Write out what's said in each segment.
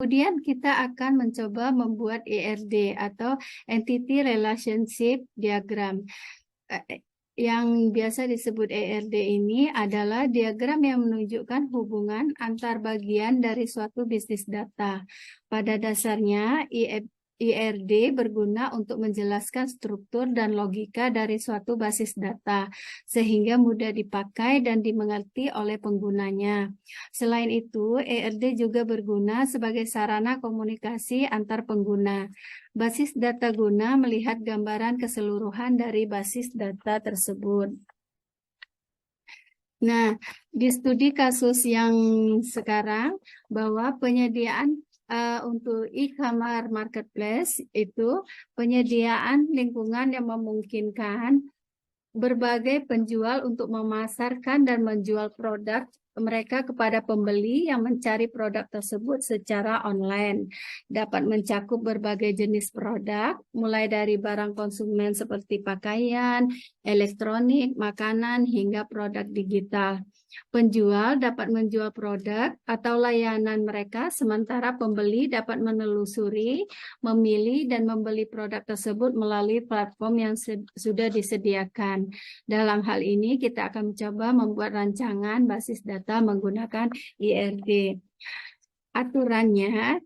Kemudian kita akan mencoba membuat ERD atau Entity Relationship Diagram. Yang biasa disebut ERD ini adalah diagram yang menunjukkan hubungan antar bagian dari suatu bisnis data. Pada dasarnya, IRD berguna untuk menjelaskan struktur dan logika dari suatu basis data, sehingga mudah dipakai dan dimengerti oleh penggunanya. Selain itu, ERD juga berguna sebagai sarana komunikasi antar pengguna. Basis data guna melihat gambaran keseluruhan dari basis data tersebut. Nah, di studi kasus yang sekarang, bahwa penyediaan untuk e-commerce marketplace itu penyediaan lingkungan yang memungkinkan berbagai penjual untuk memasarkan dan menjual produk mereka kepada pembeli yang mencari produk tersebut secara online. Dapat mencakup berbagai jenis produk, mulai dari barang konsumen seperti pakaian, elektronik, makanan, hingga produk digital. Penjual dapat menjual produk atau layanan mereka, sementara pembeli dapat menelusuri, memilih, dan membeli produk tersebut melalui platform yang sudah disediakan. Dalam hal ini, kita akan mencoba membuat rancangan basis data menggunakan IRD. Aturannya,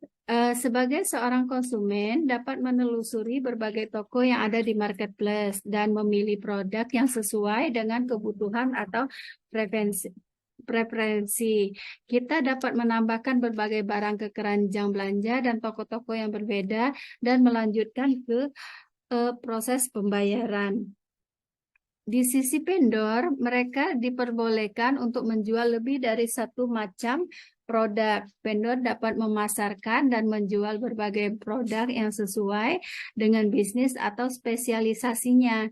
sebagai seorang konsumen dapat menelusuri berbagai toko yang ada di marketplace dan memilih produk yang sesuai dengan kebutuhan atau preferensi. Kita dapat menambahkan berbagai barang ke keranjang belanja dan toko-toko yang berbeda dan melanjutkan ke proses pembayaran. Di sisi vendor, mereka diperbolehkan untuk menjual lebih dari satu macam produk. Vendor dapat memasarkan dan menjual berbagai produk yang sesuai dengan bisnis atau spesialisasinya.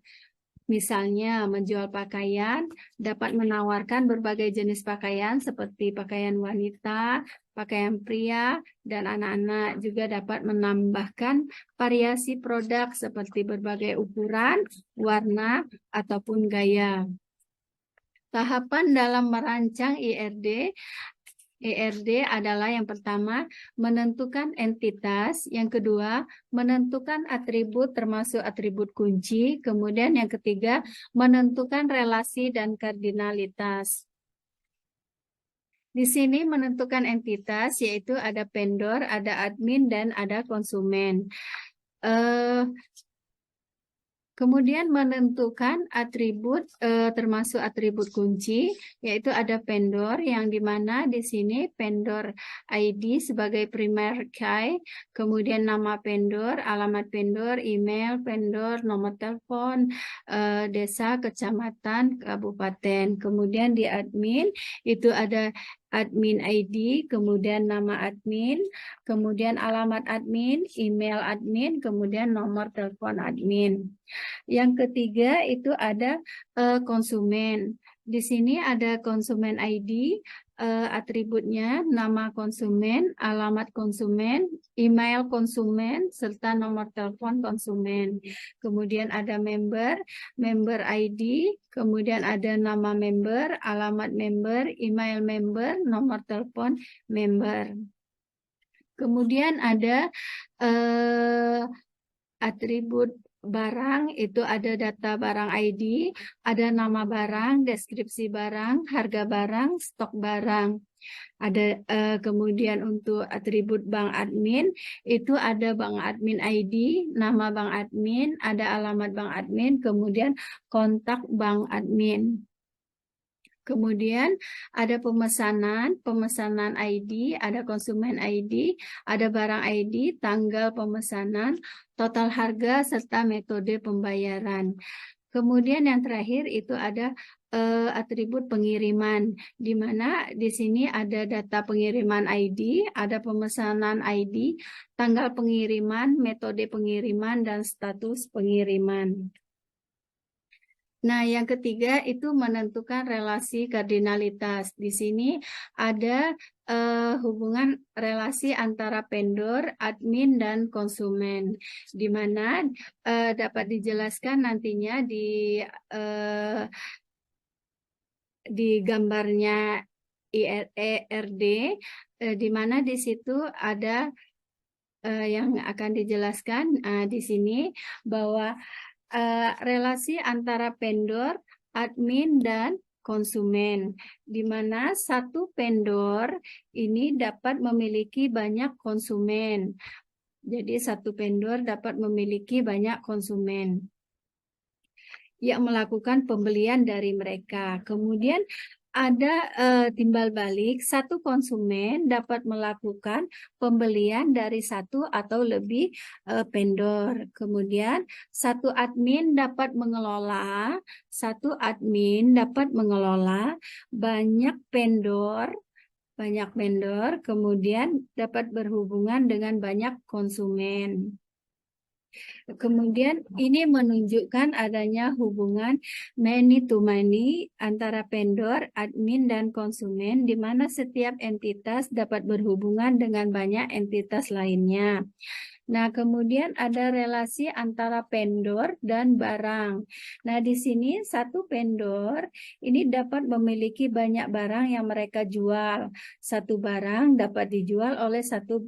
Misalnya, menjual pakaian dapat menawarkan berbagai jenis pakaian seperti pakaian wanita, pakaian pria, dan anak-anak. Juga dapat menambahkan variasi produk seperti berbagai ukuran, warna, ataupun gaya. Tahapan dalam merancang ERD adalah yang pertama, menentukan entitas, yang kedua, menentukan atribut termasuk atribut kunci, kemudian yang ketiga, menentukan relasi dan kardinalitas. Di sini menentukan entitas, yaitu ada vendor, ada admin, dan ada konsumen. Kemudian menentukan atribut termasuk atribut kunci, yaitu ada vendor yang dimana di sini vendor ID sebagai primary key, kemudian nama vendor, alamat vendor, email vendor, nomor telepon, desa, kecamatan, kabupaten. Kemudian di admin itu ada admin ID, kemudian nama admin, kemudian alamat admin, email admin, kemudian nomor telepon admin. Yang ketiga itu ada konsumen. Di sini ada konsumen ID, atributnya nama konsumen, alamat konsumen, email konsumen, serta nomor telepon konsumen. Kemudian ada member ID, kemudian ada nama member, alamat member, email member, nomor telepon member. Kemudian ada atribut barang, itu ada data barang ID, ada nama barang, deskripsi barang, harga barang, stok barang. Ada kemudian untuk atribut bank admin, itu ada bank admin ID, nama bank admin, ada alamat bank admin, kemudian kontak bank admin. Kemudian ada pemesanan ID, ada konsumen ID, ada barang ID, tanggal pemesanan, total harga, serta metode pembayaran. Kemudian yang terakhir itu ada atribut pengiriman, di mana di sini ada data pengiriman ID, ada pemesanan ID, tanggal pengiriman, metode pengiriman, dan status pengiriman. Nah, yang ketiga itu menentukan relasi kardinalitas. Di sini ada hubungan relasi antara vendor, admin, dan konsumen, di mana dapat dijelaskan nantinya di gambarnya ERD di mana di situ ada yang akan dijelaskan di sini bahwa relasi antara vendor, admin, dan konsumen, di mana satu vendor ini dapat memiliki banyak konsumen. Jadi satu vendor dapat memiliki banyak konsumen yang melakukan pembelian dari mereka. Kemudian ada timbal balik, satu konsumen dapat melakukan pembelian dari satu atau lebih vendor. Kemudian satu admin dapat mengelola banyak vendor, kemudian dapat berhubungan dengan banyak konsumen. Kemudian ini menunjukkan adanya hubungan many to many antara vendor, admin, dan konsumen, di mana setiap entitas dapat berhubungan dengan banyak entitas lainnya. Nah, kemudian ada relasi antara vendor dan barang. Nah, di sini satu vendor ini dapat memiliki banyak barang yang mereka jual. Satu barang dapat dijual oleh satu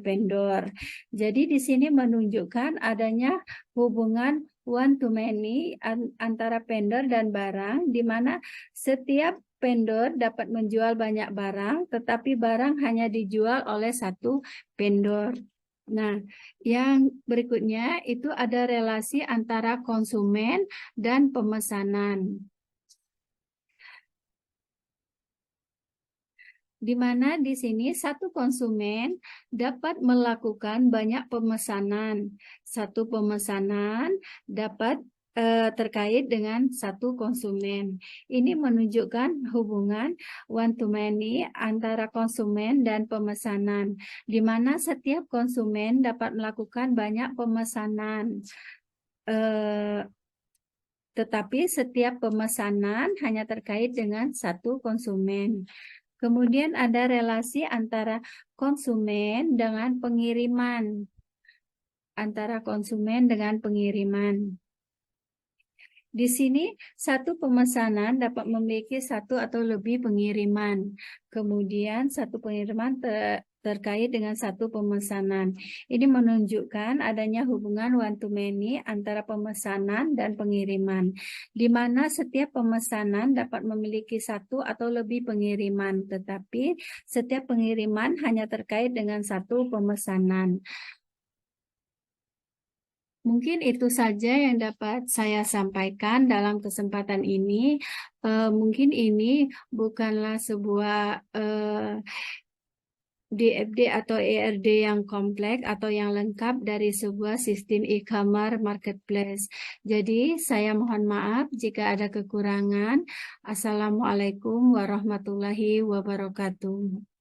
vendor. Jadi di sini menunjukkan adanya hubungan one to many antara vendor dan barang, di mana setiap vendor dapat menjual banyak barang, tetapi barang hanya dijual oleh satu vendor. Nah, yang berikutnya itu ada relasi antara konsumen dan pemesanan. Di mana di sini satu konsumen dapat melakukan banyak pemesanan. Satu pemesanan dapat terkait dengan satu konsumen. Ini menunjukkan hubungan one to many antara konsumen dan pemesanan, di mana setiap konsumen dapat melakukan banyak pemesanan. Tetapi setiap pemesanan hanya terkait dengan satu konsumen. Kemudian ada relasi antara konsumen dengan pengiriman. Di sini satu pemesanan dapat memiliki satu atau lebih pengiriman. Kemudian satu pengiriman terkait dengan satu pemesanan. Ini menunjukkan adanya hubungan one to many antara pemesanan dan pengiriman, di mana setiap pemesanan dapat memiliki satu atau lebih pengiriman, tetapi setiap pengiriman hanya terkait dengan satu pemesanan. Mungkin itu saja yang dapat saya sampaikan dalam kesempatan ini. Mungkin ini bukanlah sebuah DFD atau ERD yang kompleks atau yang lengkap dari sebuah sistem e-commerce marketplace. Jadi saya mohon maaf jika ada kekurangan. Assalamualaikum warahmatullahi wabarakatuh.